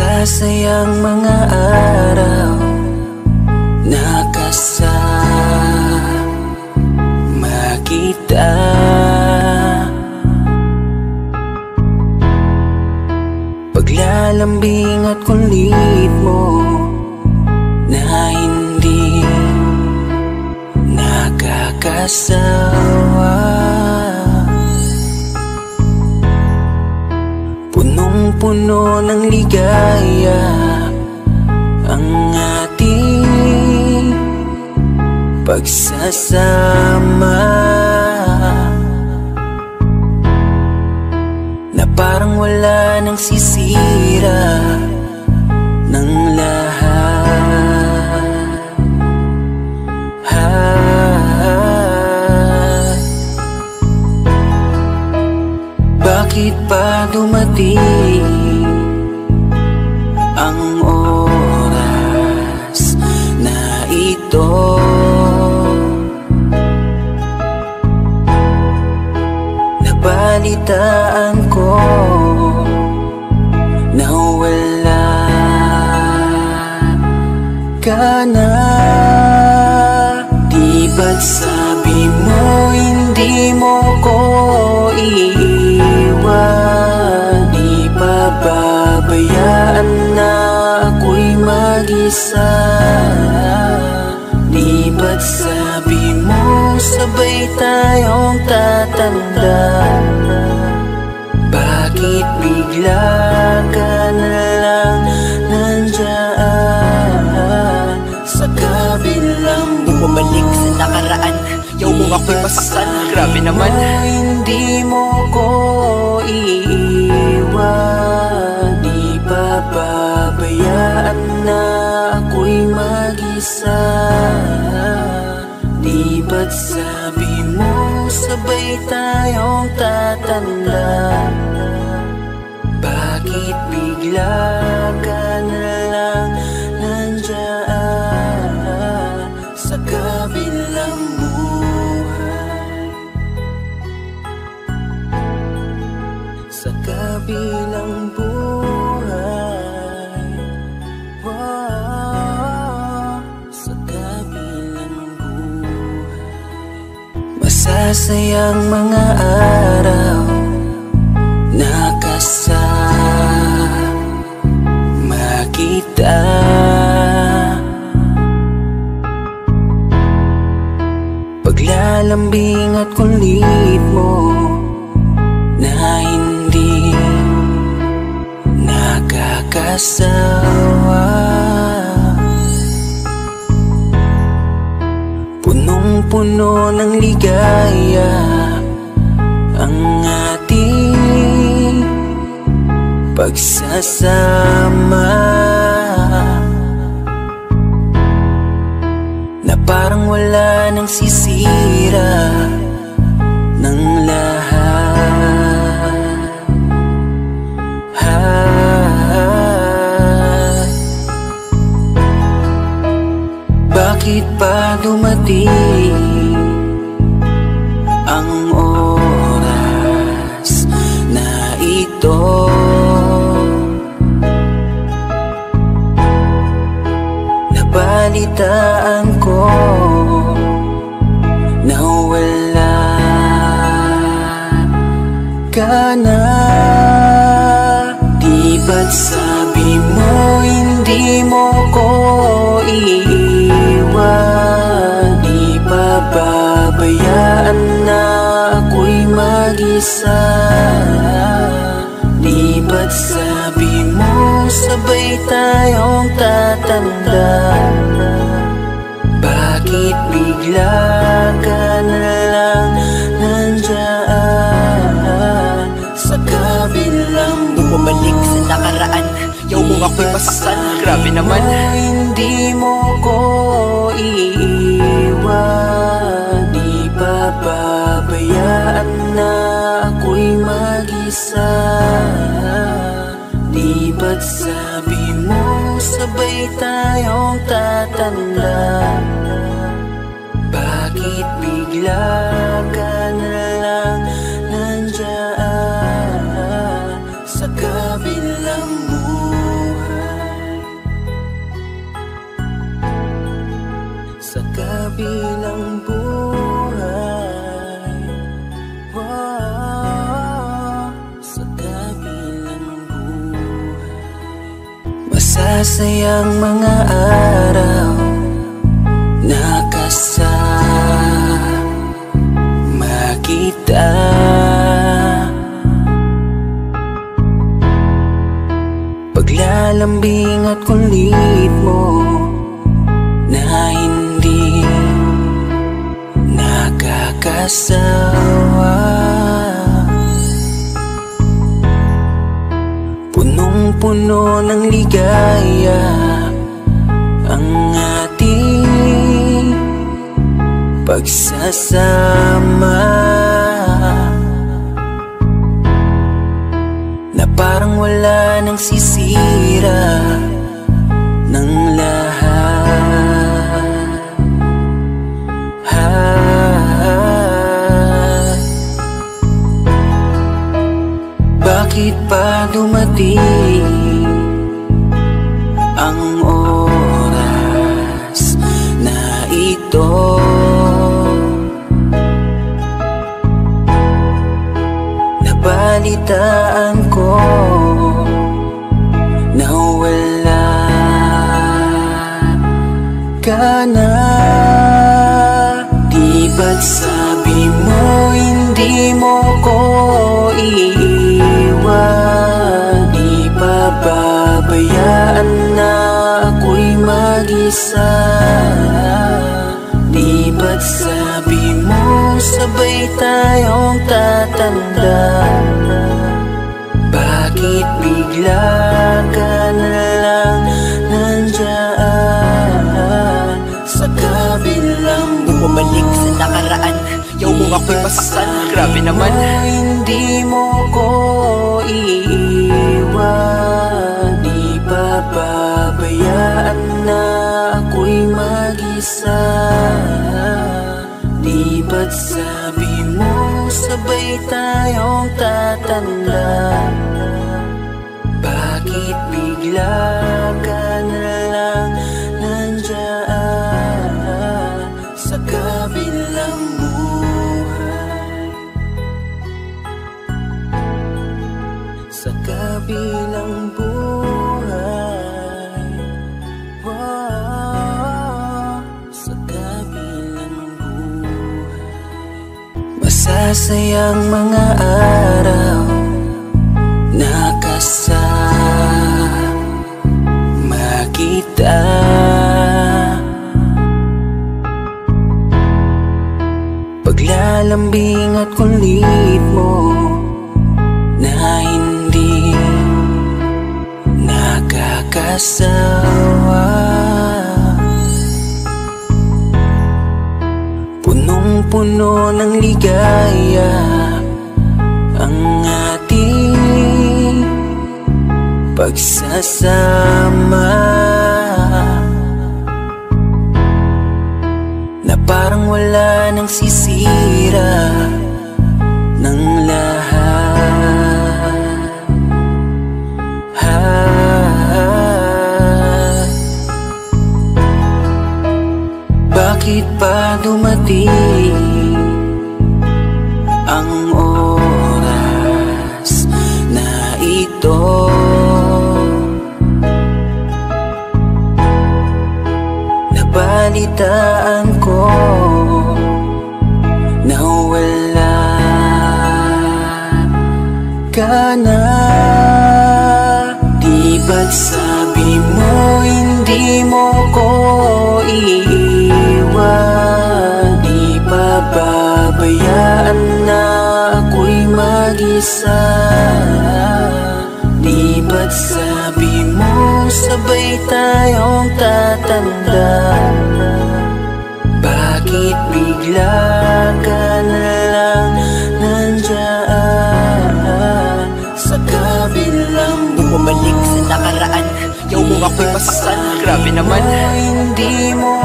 Masasayang mga araw nakasama kita. Paglalambing at kulit mo na hindi nakakasawa. Punong-puno ng ligaya ang ating pagsasama, na parang wala nang sisira ng lahat. Bakit pa dumating ang oras na ito? Nabalitaan ko na wala ka na. Di ba't sabi mo hindi mo ko iiwan? Di pa babayaan na ako'y mag-isa? Di ba't sabi mo sabay tayong tatanda? Bakit bigla ka na lang nandyan sa kabilang bumalik sa nakaraan? Yaw mo ako'y masaktan, grabe naman. Hindi mo ko iiwan, di pa babayaan na ako'y mag-isa? Di ba't sabi mo sabay tayong tatanda? Bakit bigla ka na lang nandyan sa kabilang buhay? Sa kabilang buhay, wow, sa kabilang buhay. Masasayang mga araw nakasama kita. Paglalambing at kulit mo na hindi nakakasawa. Punong-puno ng ligaya ang ating pagsasama, na parang wala nang sisira ng lahat. Bakit pa dumating ang oras na ito? Nabalitaan ko na wala ka na. Di ba't sabi mo hindi mo ko iiwan? Di pa babayaan na ako'y mag-isa? Di ba't sabi mo sabay tayong tatanda? Bakit bigla ka na lang nandyan sa kabilang buhay? Bumalik sa nakaraan, yaw mo ako'y masaktan, grabe naman. Hindi mo ko iiwan, di pa babayaan na ako'y mag-isa? Di ba't sabi mo sabay tayong tatanda? Bakit bigla ka na lang nandyan sa kabilang buhay? Masasayang mga araw na kasama kita. Paglalambing at kulit mo na hindi nakakasawa. Punong-puno ng ligaya ang ating pagsasama, na parang wala nang sisira ng lahat. Bakit pa dumating ang oras na ito? Nabalitaan ko na wala ka na. Di ba't sabi mo hindi mo ko iiwan? Di ba babayaan na ako'y mag-isa? Di ba't sabi mo sabay tayong tatanda? Bakit bigla ka na lang nandyan sa kabilang bumalik sa nakaraan? Yaw mo ako'y masasal, grabe naman. Hindi mo ko iiwan. Di ba babayaan na ako'y mag-isa? Di ba't sabi mo sabay tayong tatanda? Bakit bigla ka na lang nandyan sa kabilang buhay? Sa kabilang buhay, wow, sa kabilang buhay. Masasayang mga araw na kasama kita. Paglalambing at kulit mo na hindi nakakasawa. Punong-puno ng ligaya ang ating pagsasama, na parang wala nang sisira ng lahat. Bakit pa dumating ang oras na ito? Nabalitaan ko na wala ka na. Di ba't sabi mo hindi mo ko iiwan? Di ba babayaan na ako'y mag-isa? Di ba't sabi mo sabay tayong tatanda? Bakit bigla ka na lang nandyan sa kabilang buhay? Bumalik sa nakaraan, yaw mo ako'y masasal, grabe naman. Hindi mo